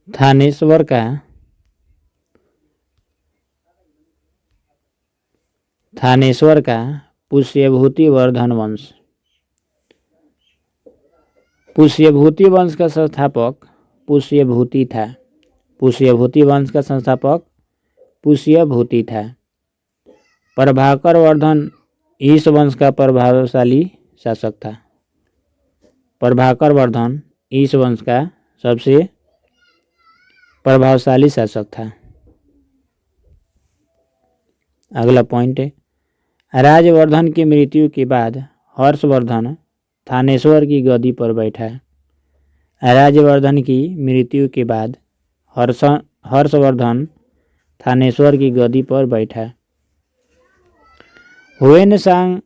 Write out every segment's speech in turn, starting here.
थानेश्वर का पुष्यभूति वर्धन वंश। पुष्यभूति वंश का संस्थापक पुष्यभूति था। पुष्यभूति वंश का संस्थापक पुष्यभूति था। प्रभाकर वर्धन इस वंश का प्रभावशाली शासक था। प्रभाकर वर्धन इस वंश का सबसे प्रभावशाली शासक था। अगला पॉइंट है, राजवर्धन की मृत्यु के बाद हर्षवर्धन थानेश्वर की गद्दी पर बैठा। राजवर्धन की मृत्यु के बाद हर्षवर्धन थानेश्वर की गद्दी पर बैठा। हुएनसांग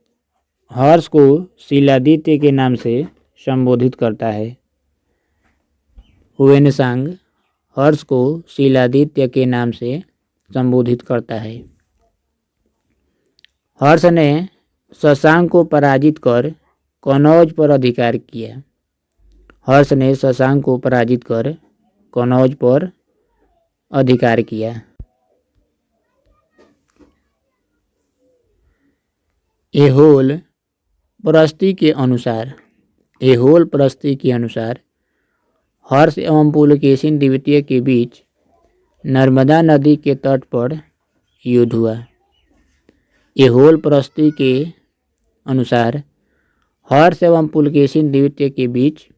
हर्ष को शीलादित्य के नाम से संबोधित करता है। हुएनसांग हर्ष को शीलादित्य के नाम से संबोधित करता है। हर्ष ने शशांक को पराजित कर कनौज पर अधिकार किया। हर्ष ने शशांक को पराजित कर कनौज पर अधिकार किया। एहोल प्रस्ती के अनुसार हर्ष एवं पुलकेशिन द्वितीय के बीच नर्मदा नदी के तट पर युद्ध हुआ। एहोल प्रस्ती के अनुसार हर्ष एवं पुलकेशिन द्वितीय के बीच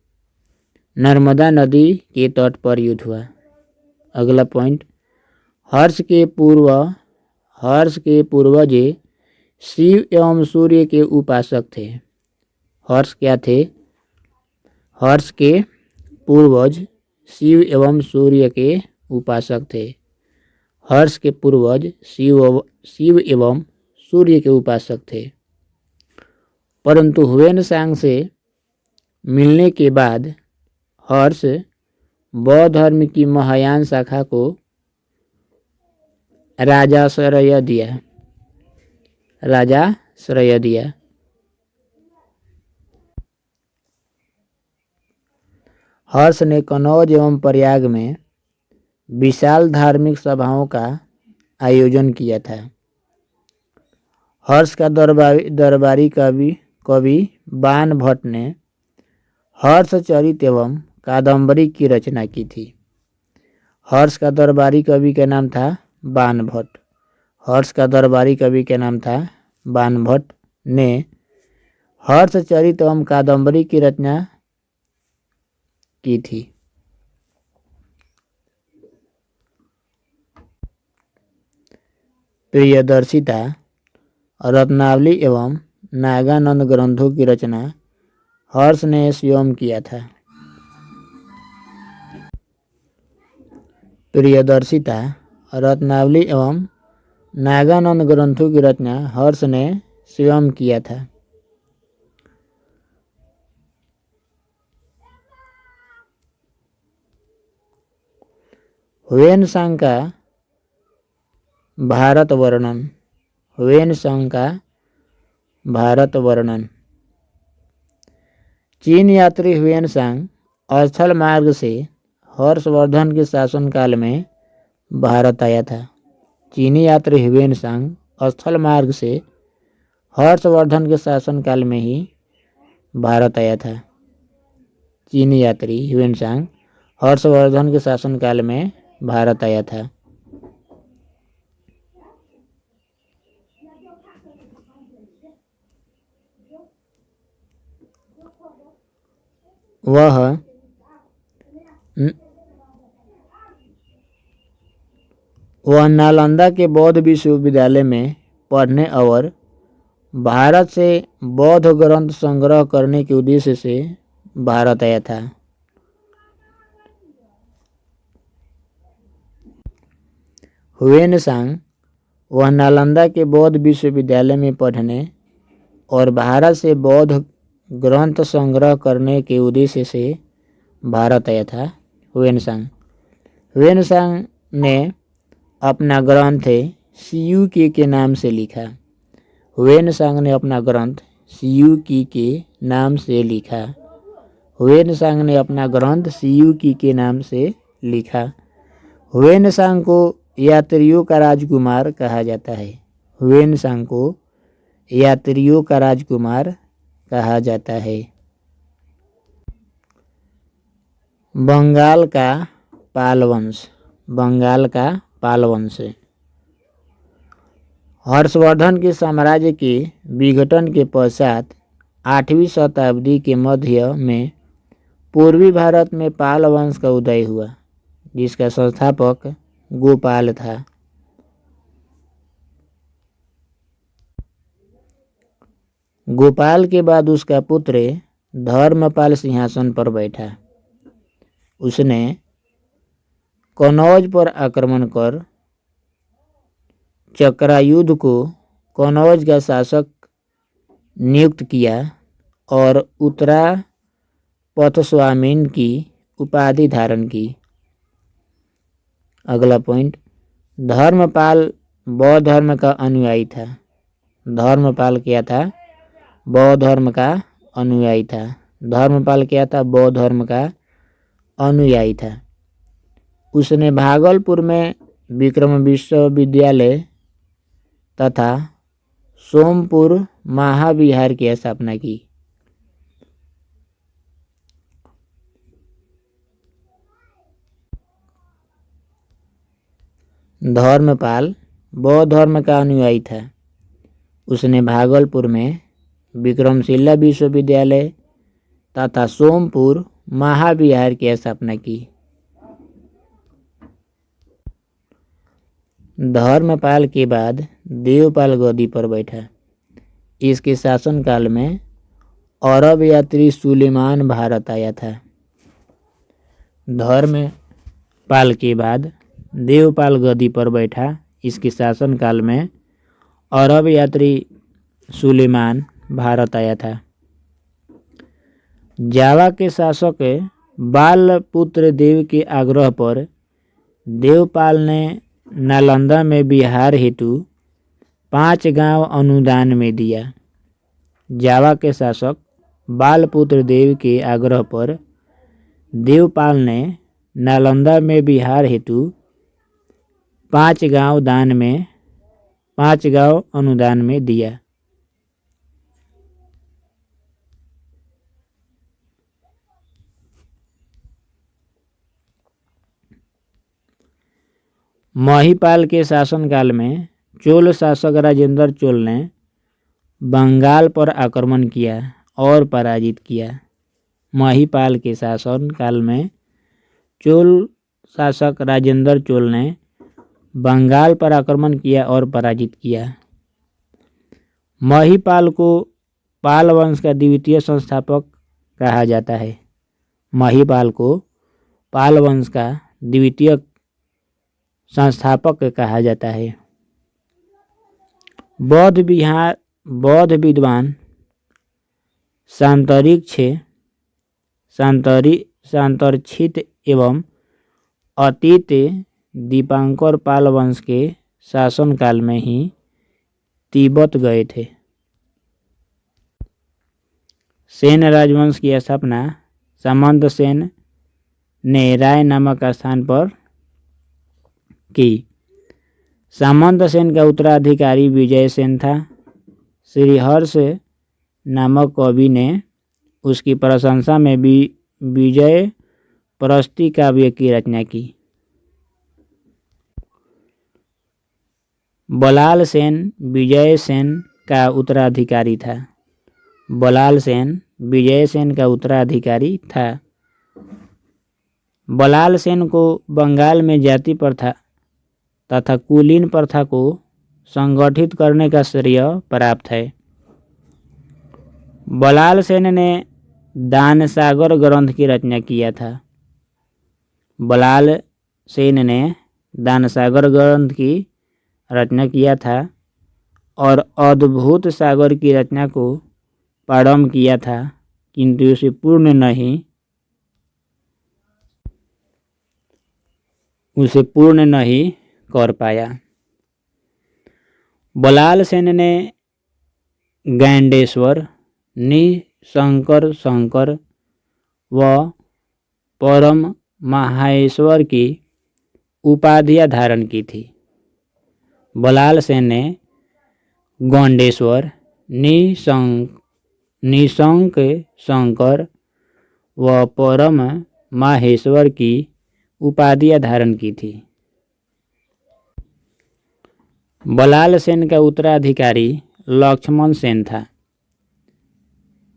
नर्मदा नदी के तट पर युद्ध हुआ। अगला पॉइंट, हर्ष के पूर्वज शिव एवं सूर्य के उपासक थे। हर्ष क्या थे? हर्ष के पूर्वज शिव एवं सूर्य के उपासक थे। हर्ष के पूर्वज शिव एवं सूर्य के उपासक थे। परंतु हुएनसांग से मिलने के बाद हर्ष बौद्ध धर्म की महायान शाखा को राजाश्रय दिया। हर्ष ने कनौज एवं प्रयाग में विशाल धार्मिक सभाओं का आयोजन किया था। हर्ष का दरबारी कवि बाण भट्ट ने हर्षचरित एवं कादम्बरी की रचना की थी। हर्ष का दरबारी कवि का नाम था बाण भट्ट। हर्ष का दरबारी कवि का नाम था बाण भट्ट ने हर्षचरित एवं कादम्बरी की रचना की थी। प्रियदर्शिता रत्नावली एवं नागानंद ग्रंथों की रचना हर्ष ने स्वयं किया था। प्रियदर्शिता रत्नावली एवं नागानंद ग्रंथों की रचना हर्ष ने स्वयं किया था। हुएनसांग का भारत वर्णन। चीन यात्री हुएनसांग स्थल मार्ग से हर्षवर्धन के शासनकाल में भारत आया था। चीनी यात्री हुएनसांग स्थल मार्ग से हर्षवर्धन के शासनकाल में ही भारत आया था। चीनी यात्री हुएनसांग हर्षवर्धन के शासनकाल में भारत आया था। वह नालंदा के बौद्ध विश्वविद्यालय में पढ़ने और भारत से बौद्ध ग्रंथ संग्रह करने के उद्देश्य से भारत आया था। हुएनसांग वह नालंदा के बौद्ध विश्वविद्यालय में पढ़ने और भारत से बौद्ध ग्रंथ संग्रह करने के उद्देश्य से भारत आया था। हुएनसांग ने अपना ग्रंथ सीयूकी के नाम से लिखा। हुएनसांग ने अपना ग्रंथ सीयूकी के नाम से लिखा। हुएनसांग ने अपना ग्रंथ सीयूकी के नाम से लिखा। ह्वेनसांग को यात्रियों का राजकुमार कहा जाता है। ह्वेनसांग को यात्रियों का राजकुमार कहा जाता है। बंगाल का पाल वंश। बंगाल का पाल वंश। हर्षवर्धन के साम्राज्य के विघटन के पश्चात 8वीं शताब्दी के मध्य में पूर्वी भारत में पाल वंश का उदय हुआ, जिसका संस्थापक गोपाल था। गोपाल के बाद उसका पुत्र धर्मपाल सिंहासन पर बैठा। उसने कनौज पर आक्रमण कर चक्रायुध को कनौज का शासक नियुक्त किया और उत्तरा पथस्वामीन की उपाधि धारण की। अगला पॉइंट, धर्मपाल बौद्ध धर्म का अनुयायी था। धर्मपाल क्या था? बौद्ध धर्म का अनुयायी था। धर्मपाल क्या था? बौद्ध धर्म का अनुयायी था। उसने भागलपुर में विक्रम विश्वविद्यालय तथा सोमपुर महाविहार की स्थापना की। धर्मपाल बौद्ध धर्म का अनुयायी था। उसने भागलपुर में विक्रमशिला विश्वविद्यालय तथा सोमपुर महाविहार की स्थापना की। धर्मपाल के बाद देवपाल गद्दी पर बैठा। इसके शासनकाल में अरब यात्री सुलेमान भारत आया था। धर्मपाल के बाद देवपाल गद्दी पर बैठा। इसके शासनकाल में अरब यात्री सुलेमान भारत आया था। जावा के शासक बालपुत्र देव के आग्रह पर देवपाल ने नालंदा में बिहार हेतु 5 गांव अनुदान में दिया। जावा के शासक बालपुत्र देव के आग्रह पर देवपाल ने नालंदा में बिहार हेतु 5 गांव अनुदान में दिया। महिपाल के शासनकाल में चोल शासक राजेंद्र चोल ने बंगाल पर आक्रमण किया और पराजित किया। महिपाल के शासनकाल में चोल शासक राजेंद्र चोल ने बंगाल पर आक्रमण किया और पराजित किया। महिपाल को पाल वंश का द्वितीय संस्थापक कहा जाता है। महिपाल को पाल वंश का द्वितीय संस्थापक कहा जाता है। बौद्ध विद्वान सांतरिक्षित एवं अतीत दीपांकर पाल वंश के शासनकाल में ही तिब्बत गए थे। सेन राजवंश की स्थापना सामंत सेन ने राय नामक स्थान पर की। सामंत सेन का उत्तराधिकारी विजय सेन था। श्रीहर्ष नामक कवि ने उसकी प्रशंसा में विजय प्रस्ति काव्य की रचना की। बलाल सेन विजय सेन का उत्तराधिकारी था। बलाल सेन विजय सेन का उत्तराधिकारी था। बलाल सेन को बंगाल में जाति प्रथा तथा कुलीन प्रथा को संगठित करने का श्रेय प्राप्त है। बलाल सेन ने दानसागर ग्रंथ की रचना किया था। बलाल सेन ने दानसागर ग्रंथ की रचना किया था और अद्भुत सागर की रचना को प्रारंभ किया था, किंतु उसे पूर्ण नहीं कर पाया। बलाल सेन ने गैंडेश्वर, निशंकर शंकर व परम माहेश्वर की उपाधियां धारण की थी। बलाल सेन ने गौंडेश्वर, निशंक शंकर व परम माहेश्वर की उपाधियां धारण की थी। बलाल सेन का उत्तराधिकारी लक्ष्मण सेन था।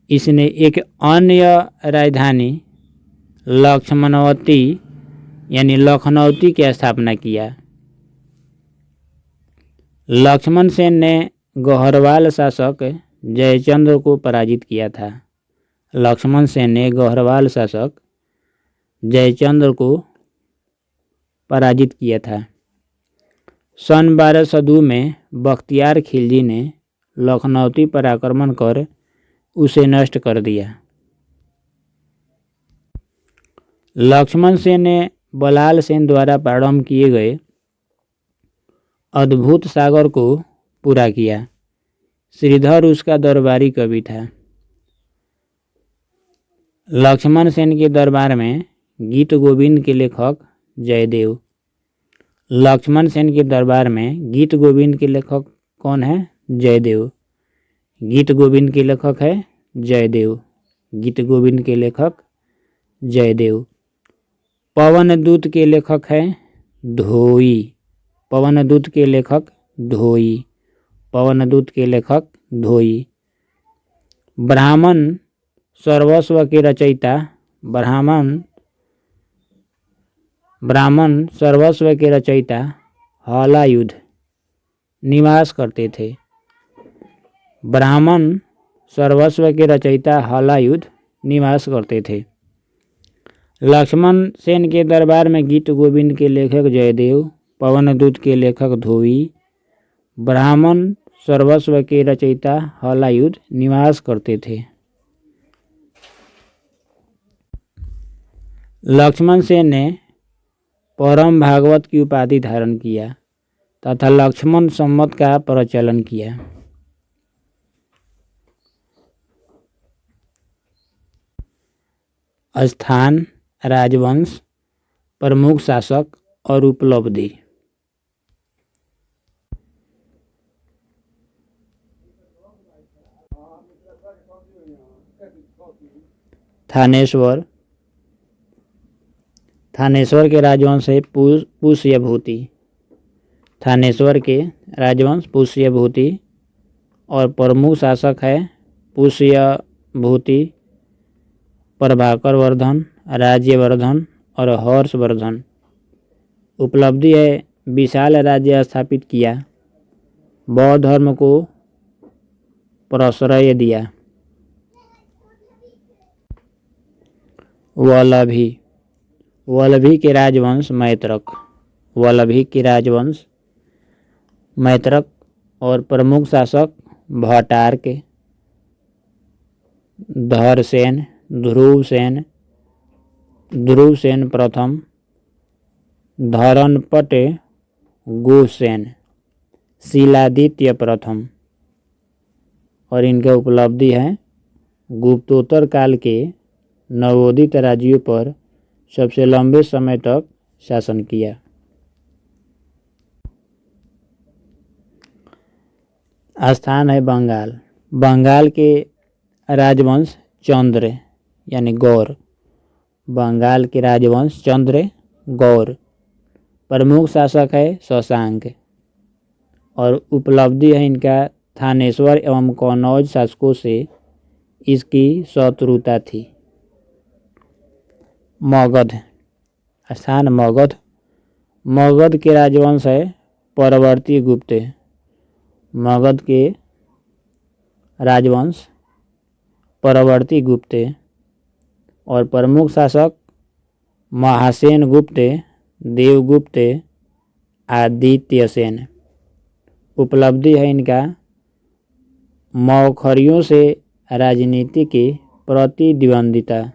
इसने एक अन्य राजधानी लक्ष्मणवती यानी लखनौती की स्थापना किया। लक्ष्मण सेन ने गौहरवाल शासक जयचंद्र को पराजित किया था। लक्ष्मण सेन ने गौहरवाल शासक जयचंद्र को पराजित किया था। सन 1202 में बख्तियार खिलजी ने लखनौती पर आक्रमण कर उसे नष्ट कर दिया। लक्ष्मण सेन ने बलाल सेन द्वारा प्रारंभ किए गए अद्भुत सागर को पूरा किया। श्रीधर उसका दरबारी कवि था। लक्ष्मण सेन के दरबार में गीत गोविंद के लेखक जयदेव। लक्ष्मण सेन के दरबार में गीत गोविंद के लेखक कौन है? जयदेव। गीत गोविंद के लेखक है जयदेव। गीत गोविंद के लेखक जयदेव। पवन दूत के लेखक है धोई। पवन दूत के लेखक धोई। पवन दूत के लेखक धोई। ब्राह्मण सर्वस्व के रचयिता ब्राह्मण सर्वस्व के रचयिता हलायुध निवास करते थे। ब्राह्मण सर्वस्व के रचयिता हलायुध निवास करते थे। लक्ष्मण सेन के दरबार में गीत गोविंद के लेखक जयदेव, पवन दूत के लेखक धोई, ब्राह्मण सर्वस्व के रचयिता हलायुध निवास करते थे। लक्ष्मण सेन ने परम भागवत की उपाधि धारण किया तथा लक्ष्मण संवत का प्रचलन किया। स्थान, राजवंश, प्रमुख शासक और उपलब्धि। थानेश्वर। थानेश्वर के राजवंश है पुष्यभूति। थानेश्वर के राजवंश पुष्यभूति और प्रमुख शासक है पुष्यभूति, प्रभाकर वर्धन, राज्यवर्धन और हर्षवर्धन। उपलब्धि है विशाल राज्य स्थापित किया, बौद्ध धर्म को प्रश्रय दिया। वल्लभी। वल्लभी के राजवंश मैत्रक। वल्लभी के राजवंश मैत्रक और प्रमुख शासक भट्टार्क, धरसेन, ध्रुवसेन प्रथम, धरणपट गुहसेन, शिलादित्य प्रथम। और इनका उपलब्धि है गुप्तोत्तर काल के नवोदित राज्यों पर सबसे लंबे समय तक शासन किया। स्थान है बंगाल। बंगाल के राजवंश चंद्र यानी गौर। बंगाल के राजवंश चंद्र गौर। प्रमुख शासक है शशांक। और उपलब्धि है इनका थानेश्वर एवं कन्नौज शासकों से इसकी शत्रुता थी। मगध। स्थान मगध। मगध के राजवंश है परवर्ती गुप्त। मगध के राजवंश परवर्ती गुप्त और प्रमुख शासक महासेन गुप्त, देवगुप्त, आदित्यसेन। उपलब्धि है इनका मौखरियों से राजनीति की प्रतिद्वंदिता।